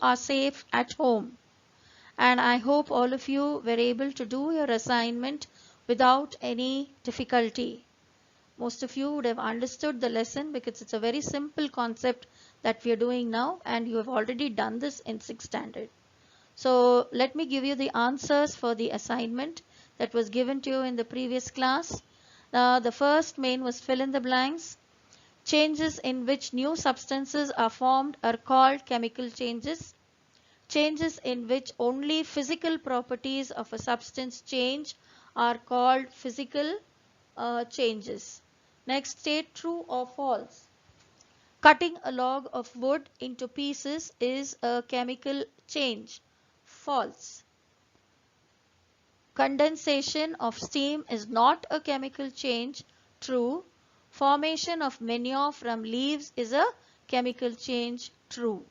are safe at home. And I hope all of you were able to do your assignment without any difficulty. Most of you would have understood the lesson because it's a very simple concept that we are doing now, and you have already done this in 6th standard. So let me give you the answers for the assignment that was given to you in the previous class. The first main was fill in the blanks. Changes in which new substances are formed are called chemical changes. Changes in which only physical properties of a substance change are called physical changes. Next, state true or false. Cutting a log of wood into pieces is a chemical change. False. Condensation of steam is not a chemical change. True. Formation of manure from leaves is a chemical change. True.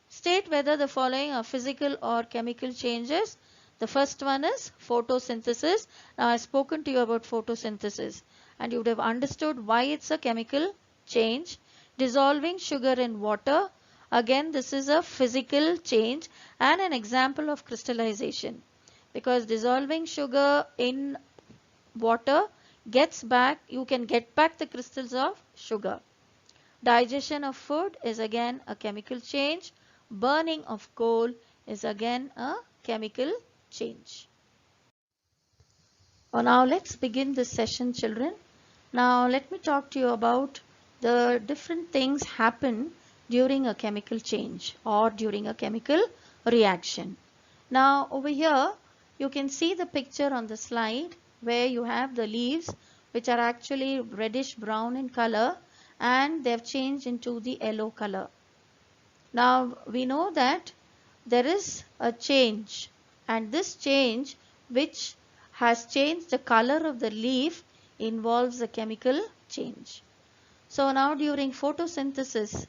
State whether the following are physical or chemical changes. The first one is photosynthesis. Now, I've spoken to you about photosynthesis and you would have understood why it's a chemical change. Dissolving sugar in water. Again, this is a physical change and an example of crystallization, because dissolving sugar in water you can get back the crystals of sugar. Digestion of food is again a chemical change. Burning of coal is again a chemical change. Now let's begin this session, children. Now let me talk to you about the different things happen during a chemical change or during a chemical reaction. Now over here you can see the picture on the slide where you have the leaves which are actually reddish brown in color and they have changed into the yellow color. Now we know that there is a change, and this change which has changed the color of the leaf involves a chemical change. So now during photosynthesis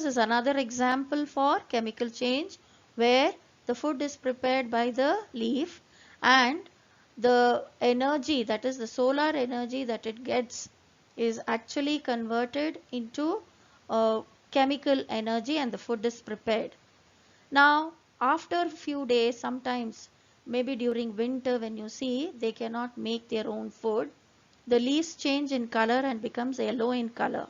is another example for chemical change where the food is prepared by the leaf and the energy, that is the solar energy that it gets, is actually converted into chemical energy and the food is prepared. Now after a few days, sometimes maybe during winter when you see they cannot make their own food, the leaves change in color and becomes yellow in color.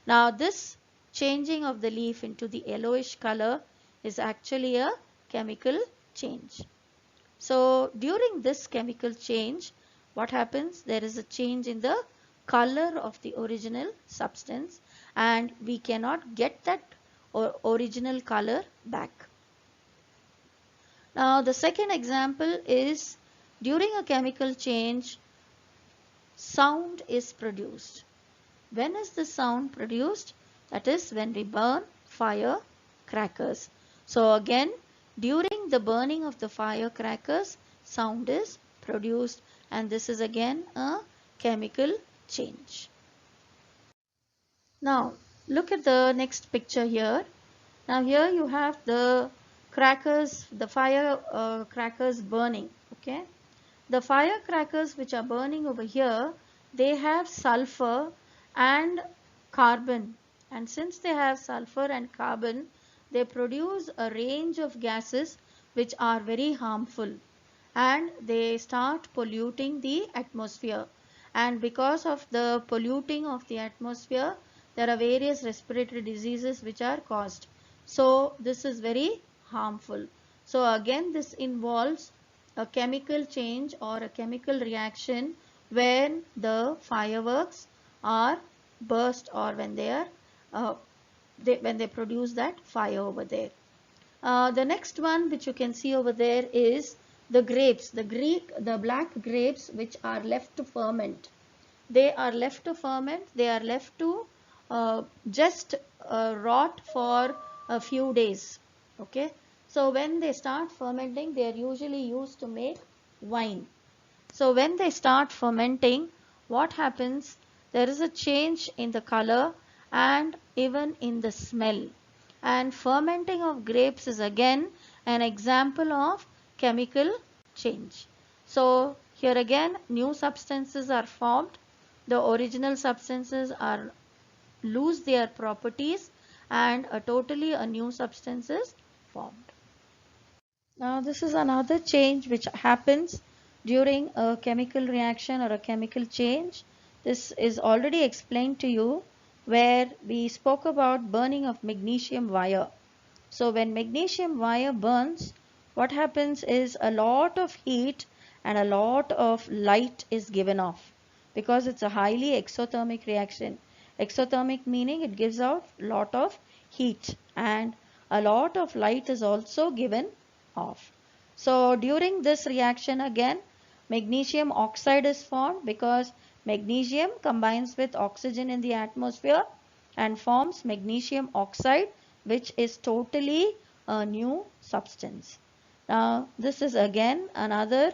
Now this changing of the leaf into the yellowish color is actually a chemical change. So during this chemical change, what happens? There is a change in the color of the original substance and we cannot get that original color back. Now the second example is during a chemical change, sound is produced. When is the sound produced? That is when we burn firecrackers. So again, during the burning of the firecrackers, sound is produced and this is again a chemical change. Now look at the next picture here. Now here you have the crackers, the firecrackers burning. Okay, the firecrackers which are burning over here, they have sulfur and carbon, and since they have sulfur and carbon, they produce a range of gases which are very harmful and they start polluting the atmosphere, and because of the polluting of the atmosphere there are various respiratory diseases which are caused. So this is very harmful. So again this involves a chemical change or a chemical reaction when the fireworks are burst or when they are when they produce that fire over there. The next one which you can see over there is the grapes, the black grapes which are left to ferment. They are left to ferment, they are left to just rot for a few days. Okay, so when they start fermenting, they are usually used to make wine. So when they start fermenting, what happens? There is a change in the color and even in the smell. And fermenting of grapes is again an example of chemical change. So here again new substances are formed. The original substances are lose their properties and a totally a new substance is formed. Now this is another change which happens during a chemical reaction or a chemical change. This is already explained to you where we spoke about burning of magnesium wire. So when magnesium wire burns, what happens is a lot of heat and a lot of light is given off because it's a highly exothermic reaction. Exothermic meaning it gives out a lot of heat and a lot of light is also given off. So during this reaction again, magnesium oxide is formed because magnesium combines with oxygen in the atmosphere and forms magnesium oxide, which is totally a new substance. Now this is again another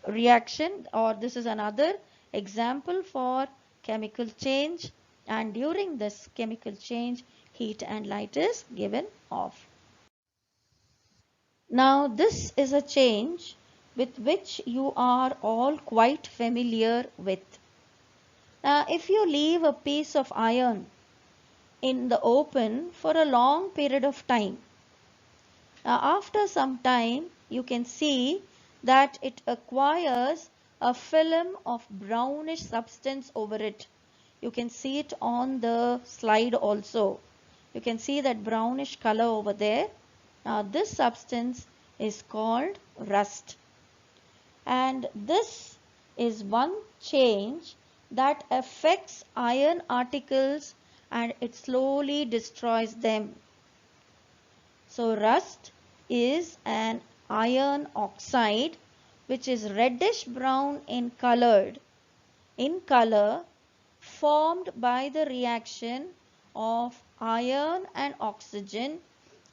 reaction, or this is another example for chemical change, and during this chemical change heat and light is given off. Now this is a change with which you are all quite familiar with. Now if you leave a piece of iron in the open for a long period of time, after some time you can see that it acquires a film of brownish substance over it. You can see it on the slide also. You can see that brownish color over there. Now this substance is called rust, and this is one change that affects iron particles and it slowly destroys them. So rust is an iron oxide which is reddish brown in color formed by the reaction of iron and oxygen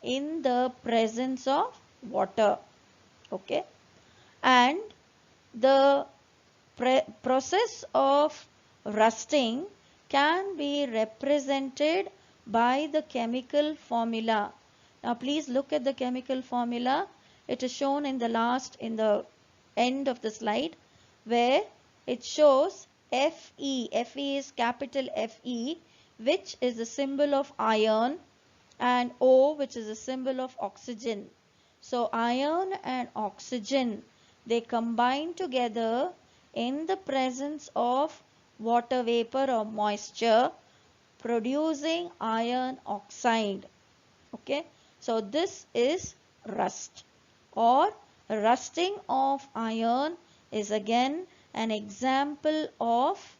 in the presence of water. Okay, and the process of rusting can be represented by the chemical formula. Now please look at the chemical formula. It is shown in the end of the slide, where it shows Fe. Fe is capital Fe, which is the symbol of iron, and O, which is a symbol of oxygen. So iron and oxygen, they combine together in the presence of water vapor or moisture, producing iron oxide. Okay, so this is rust, or rusting of iron is again an example of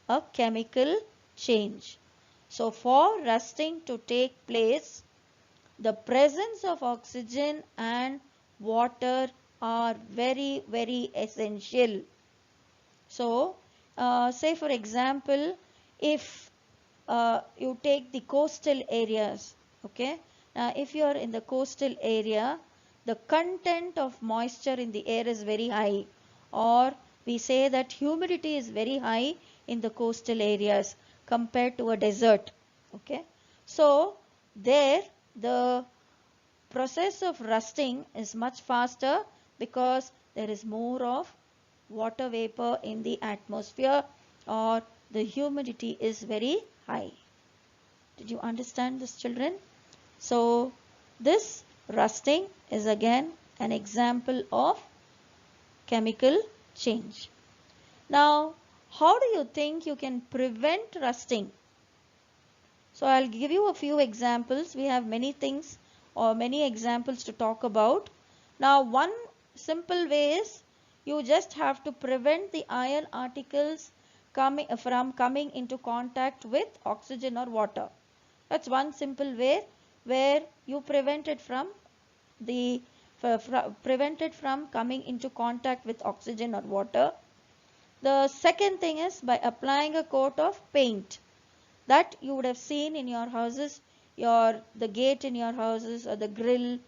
a chemical change. So for rusting to take place, the presence of oxygen and water are very, very essential. So say for example, if you take the coastal areas, okay, now if you are in the coastal area, the content of moisture in the air is very high, or we say that humidity is very high in the coastal areas compared to a desert. Okay, so there the process of rusting is much faster because there is more of water vapor in the atmosphere, or the humidity is very high. Did you understand this, children? So this rusting is again an example of chemical change. Now how do you think you can prevent rusting? So I'll give you a few examples. We have many things or many examples to talk about. Now one simple way is you just have to prevent the iron particles from coming into contact with oxygen or water. That's one simple way where you prevent it from coming into contact with oxygen or water. The second thing is by applying a coat of paint that you would have seen in your houses, the gate in your houses or the grill,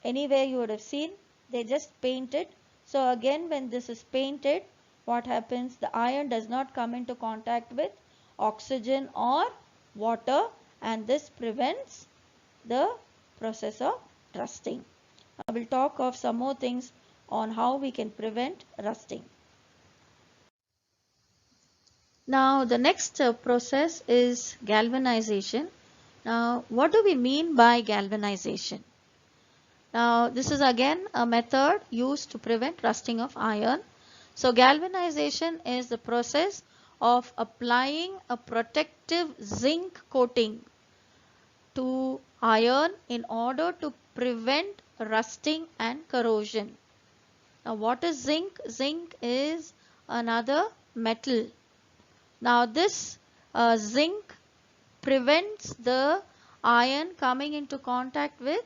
anywhere you would have seen, they just paint it. So again, when this is painted, what happens? The iron does not come into contact with oxygen or water, and this prevents the process of rusting. I will talk of some more things on how we can prevent rusting. Now the next process is galvanization. Now, what do we mean by galvanization? Now, this is again a method used to prevent rusting of iron. So, galvanization is the process of applying a protective zinc coating to iron in order to prevent rusting and corrosion. Now, what is zinc? Zinc is another metal. Now, this zinc prevents the iron coming into contact with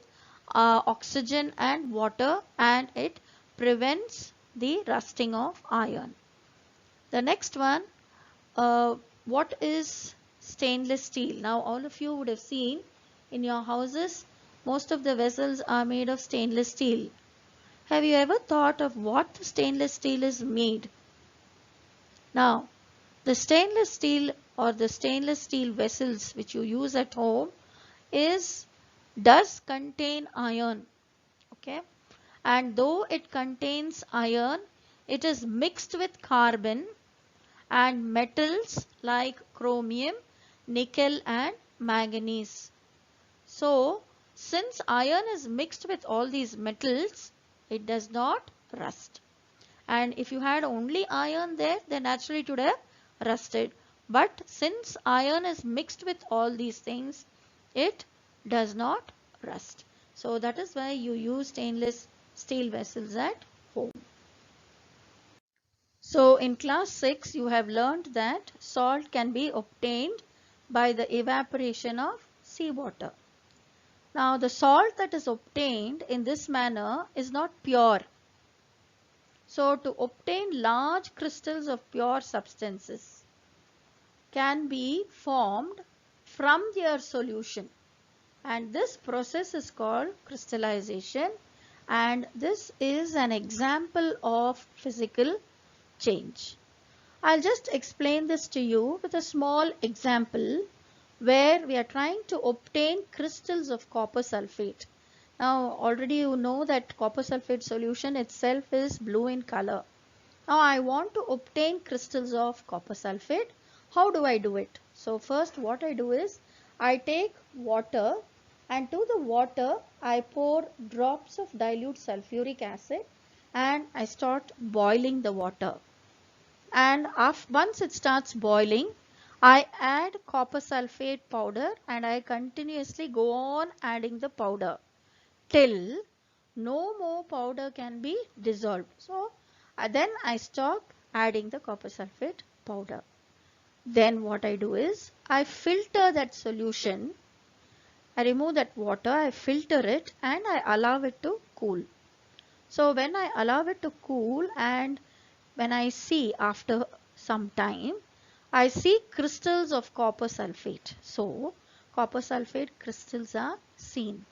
oxygen and water, and it prevents the rusting of iron. The next one, what is stainless steel? Now all of you would have seen in your houses most of the vessels are made of stainless steel. Have you ever thought of what the stainless steel is made? Now the stainless steel or the stainless steel vessels which you use at home does contain iron, okay, and though it contains iron, it is mixed with carbon and metals like chromium, nickel and manganese. So since iron is mixed with all these metals, it does not rust. And if you had only iron there, then naturally it would have rusted. But since iron is mixed with all these things, it does not rust. So that is why you use stainless steel vessels at home. So in class 6 you have learned that salt can be obtained by the evaporation of seawater. Now the salt that is obtained in this manner is not pure. So to obtain large crystals of pure substances can be formed from their solution, and this process is called crystallization, and this is an example of physical change. I'll just explain this to you with a small example where we are trying to obtain crystals of copper sulfate. Now already you know that copper sulfate solution itself is blue in color. Now I want to obtain crystals of copper sulfate. How do I do it? So first what I do is I take water, and to the water I pour drops of dilute sulfuric acid and I start boiling the water. And once it starts boiling, I add copper sulfate powder and I continuously go on adding the powder till no more powder can be dissolved. So then I stop adding the copper sulfate powder. Then what I do is I filter that solution. I remove that water, I filter it and I allow it to cool. So when I allow it to cool and when I see after some time, I see crystals of copper sulfate. So copper sulfate crystals are seen.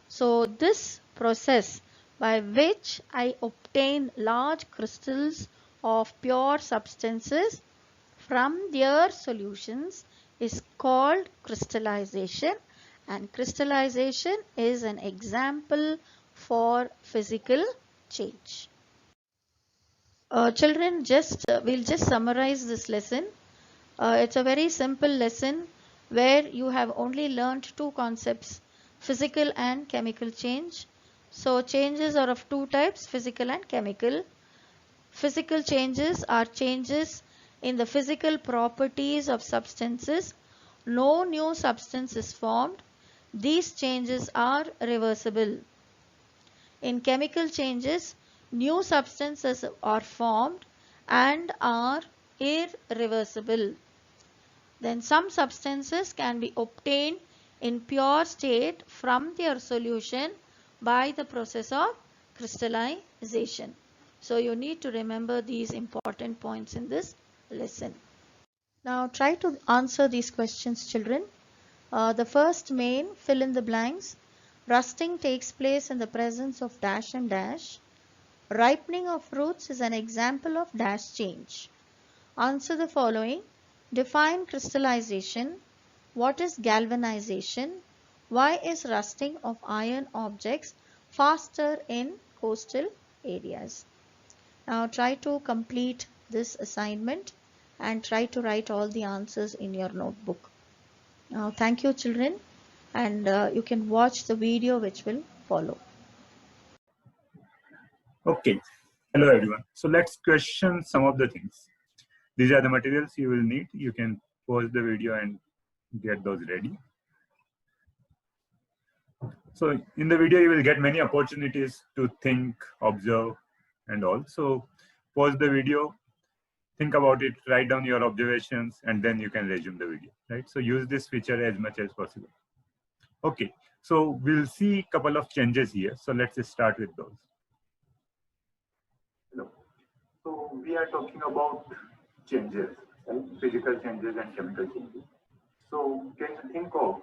So this process by which I obtain large crystals of pure substances from their solutions is called crystallization, and crystallization is an example for physical change. Children, we'll just summarize this lesson. It's a very simple lesson where you have only learned two concepts, physical and chemical change. So changes are of two types, physical and chemical. Physical changes are changes in the physical properties of substances. No new substance is formed. These changes are reversible. In chemical changes, new substances are formed and are irreversible. Then some substances can be obtained in pure state from their solution by the process of crystallization. So you need to remember these important points in this lesson. Now try to answer these questions, children. The first main, fill in the blanks. Rusting takes place in the presence of dash and dash. Ripening of fruits is an example of dash change. Answer the following. Define crystallization. What is galvanization? Why is rusting of iron objects faster in coastal areas? Now try to complete this assignment and try to write all the answers in your notebook. Now thank you, children. and you can watch the video which will follow. Okay, hello everyone. So let's question some of the things. These are the materials you will need. You can pause the video and get those ready. So in the video, you will get many opportunities to think, observe, and all. So pause the video, think about it, write down your observations, and then you can resume the video, right? So use this feature as much as possible. Okay, so we'll see a couple of changes here. So let's start with those. Hello. So we are talking about changes, right? Physical changes and chemical changes. So can you think of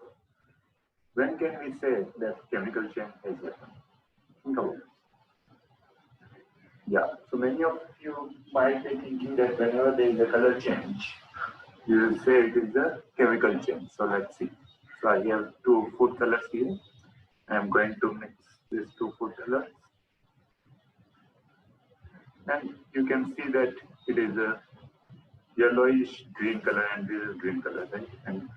when can we say that chemical change has happened? Think about it. Yeah, so many of you might be thinking that whenever there is a color change, you will say it is a chemical change. So let's see. So I have two food colors here. I am going to mix these two food colors. And you can see that it is a yellowish green color and this is green color, right? And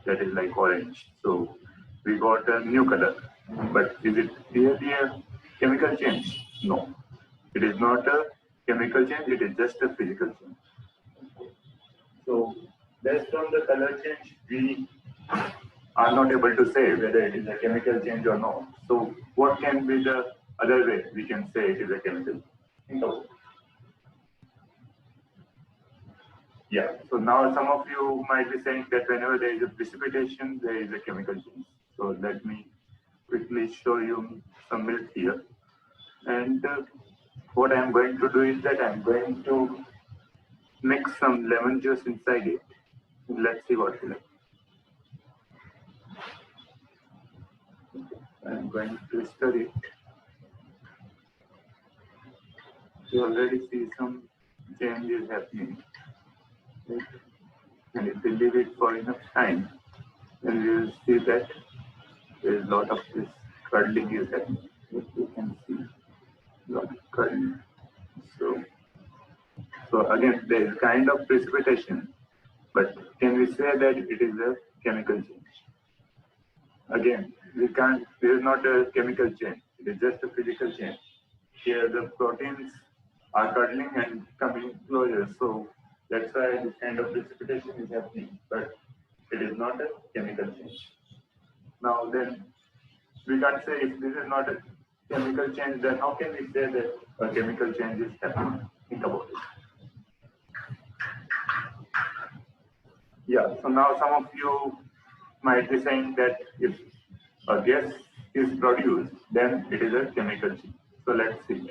that is like orange. So we got a new color. But is it really a chemical change? No. It is not a chemical change, it is just a physical change. So based on the color change, we are not able to say whether it is a chemical change or not. So what can be the other way we can say it is a chemical? Think about it. Yeah, so now some of you might be saying that whenever there is a precipitation, there is a chemical change. So let me quickly show you some milk here. And what I'm going to do is that I'm going to mix some lemon juice inside it. Let's see what will happen. I'm going to stir it. You already see some changes happening. Right? And if we leave it for enough time, then we will see that there is a lot of this curdling is happening. You can see a lot of curdling. So again, there is kind of precipitation, but can we say that it is a chemical change? Again, we can't, this is not a chemical change, it is just a physical change. Here the proteins are curdling and coming closer, so that's why this kind of precipitation is happening, but it is not a chemical change. Now then, we can't say if this is not a chemical change, then how can we say that a chemical change is happening? Think about it. Yeah, so now some of you might be saying that if a gas is produced, then it is a chemical change. So let's see.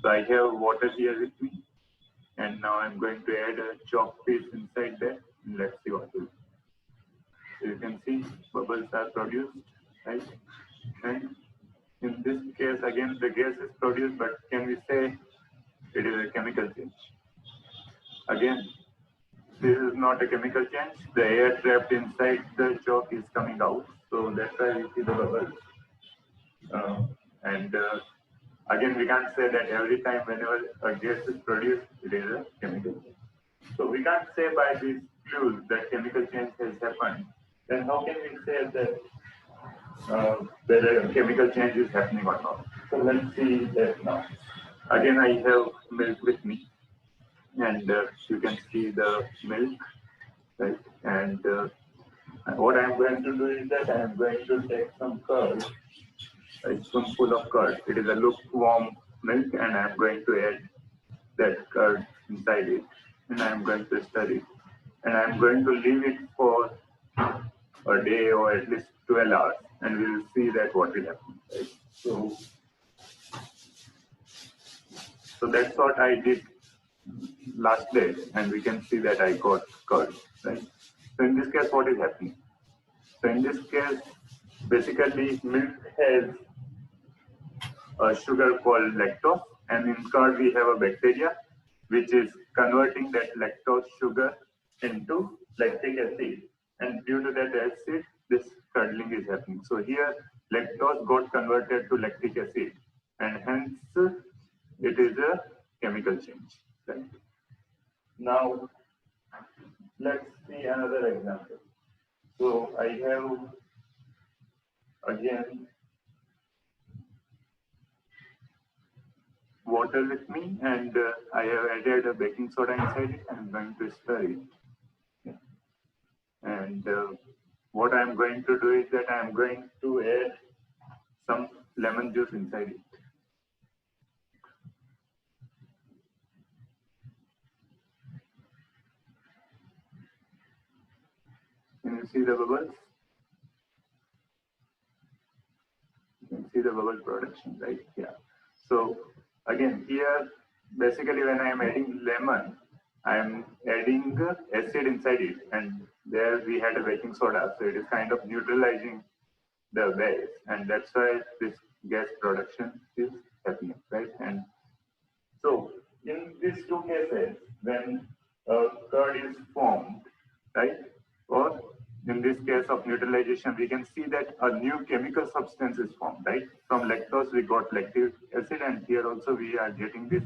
So I have water here with me, and now I'm going to add a chalk piece inside there. And let's see what will. So you can see bubbles are produced, right? And in this case, again, the gas is produced, but can we say it is a chemical change? Again, this is not a chemical change. The air trapped inside the chalk is coming out. So that's why we see the bubbles. And again, we can't say that every time whenever a gas is produced, it is a chemical change. So we can't say by these clues that chemical change has happened. Then how can we say that whether a chemical change is happening or not? So let's see that now. Again, I have milk with me, and you can see the milk, right? And what I'm going to do is that I'm going to take some curd, a spoonful of curd. It is a lukewarm milk, and I'm going to add that curd inside it, and I'm going to stir it, and I'm going to leave it for a day or at least 12 hours, and we'll see that what will happen. Right? So that's what I did last day, and we can see that I got curd. Right? So in this case, what is happening? So in this case, basically milk has a sugar called lactose, and in curd we have a bacteria which is converting that lactose sugar into lactic acid, and due to that acid, this curdling is happening. So here, lactose got converted to lactic acid, and hence it is a chemical change. Right? Now, let's see another example. So I have again water with me, and I have added a baking soda inside it. I'm going to stir it. Yeah. And what I'm going to do is that I'm going to add some lemon juice inside it. Can you see the bubbles? You can see the bubble production, right? Yeah. So again, here, basically when I am adding lemon, I am adding acid inside it, and there we had a baking soda, so it is kind of neutralizing the base, and that's why this gas production is happening, right? And so in these two cases, when a curd is formed, right, or in this case of neutralization, we can see that a new chemical substance is formed, right? From lactose, we got lactic acid, and here also we are getting this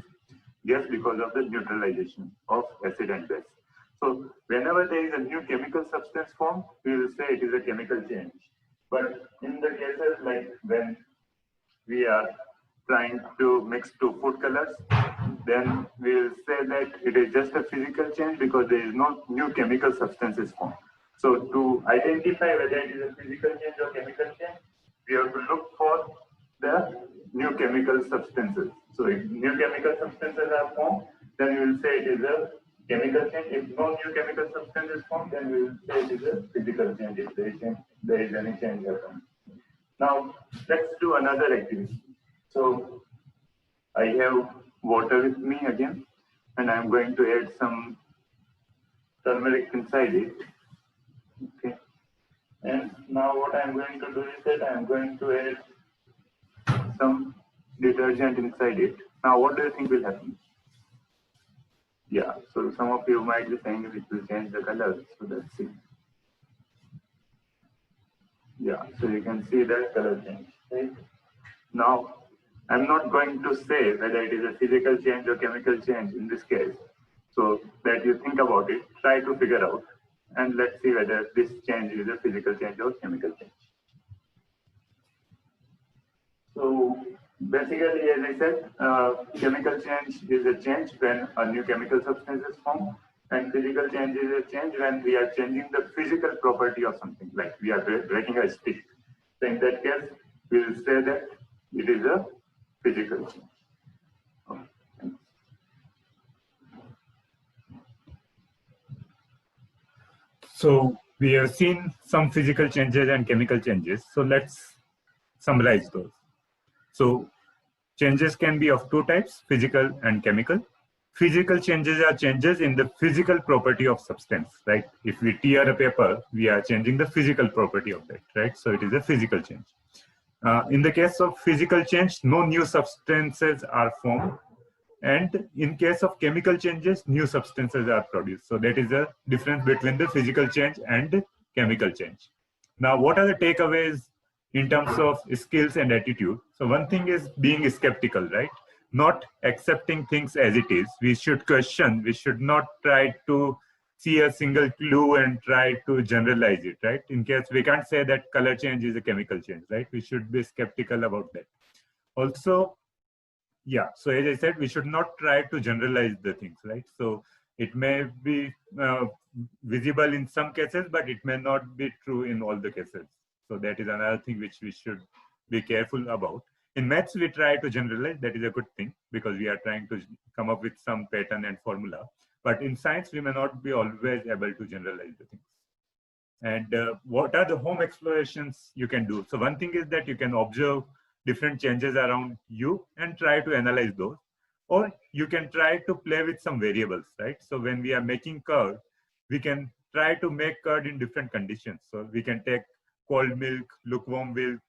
gas because of the neutralization of acid and base. So whenever there is a new chemical substance formed, we will say it is a chemical change. But in the cases like when we are trying to mix two food colors, then we will say that it is just a physical change because there is no new chemical substances formed. So to identify whether it is a physical change or chemical change, we have to look for the new chemical substances. So if new chemical substances are formed, then we will say it is a chemical change. If no new chemical substance is formed, then we will say it is a physical change if there is any change happening. Now let's do another activity. So I have water with me again, and I'm going to add some turmeric inside it. Okay. And now what I'm going to do is that I'm going to add some detergent inside it. Now what do you think will happen? Yeah, so some of you might be saying it will change the color. So let's see. Yeah, so you can see that color change, right? Now, I'm not going to say whether it is a physical change or chemical change in this case. So that you think about it, try to figure out, and let's see whether this change is a physical change or chemical change. So basically, as I said, chemical change is a change when a new chemical substance is formed, and physical change is a change when we are changing the physical property of something, like we are breaking a stick. So in that case, we will say that it is a physical change. Okay. So we have seen some physical changes and chemical changes. So let's summarize those. So changes can be of two types, physical and chemical. Physical changes are changes in the physical property of substance, right? If we tear a paper, we are changing the physical property of that, right? So it is a physical change. In the case of physical change, no new substances are formed. And in case of chemical changes, new substances are produced. So that is the difference between the physical change and chemical change. Now, what are the takeaways in terms of skills and attitude? So one thing is being skeptical, right? Not accepting things as it is. We should question. We should not try to see a single clue and try to generalize it, right? In case we can't say that color change is a chemical change, right? We should be skeptical about that. Also, yeah, so as I said, we should not try to generalize the things, right? So it may be visible in some cases, but it may not be true in all the cases. So that is another thing which we should be careful about. In maths, we try to generalize. That is a good thing because we are trying to come up with some pattern and formula. But in science, we may not be always able to generalize the things. And what are the home explorations you can do? So one thing is that you can observe different changes around you and try to analyze those. Or you can try to play with some variables, right? So when we are making curd, we can try to make curd in different conditions. So we can take cold milk, lukewarm milk,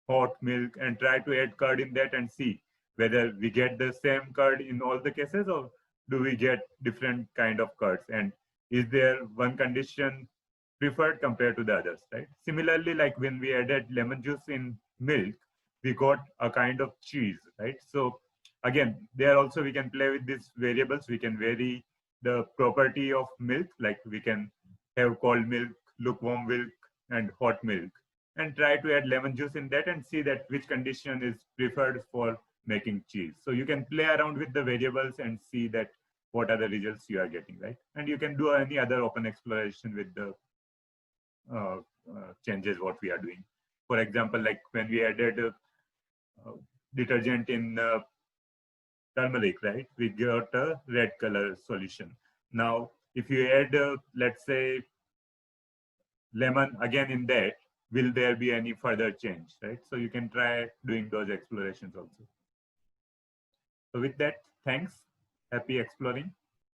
hot milk, and try to add curd in that and see whether we get the same curd in all the cases or do we get different kind of curds. And is there one condition preferred compared to the others, right? Similarly, like when we added lemon juice in milk, we got a kind of cheese, right? So again, there also we can play with these variables. We can vary the property of milk, like we can have cold milk, lukewarm milk, and hot milk. and try to add lemon juice in that and see that which condition is preferred for making cheese. So you can play around with the variables and see that what are the results you are getting, right? And you can do any other open exploration with the changes what we are doing. For example, like when we added detergent in turmeric, right? We got a red color solution. Now, if you add, let's say, lemon again in that, will there be any further change, right? So you can try doing those explorations also. So with that, thanks. Happy exploring.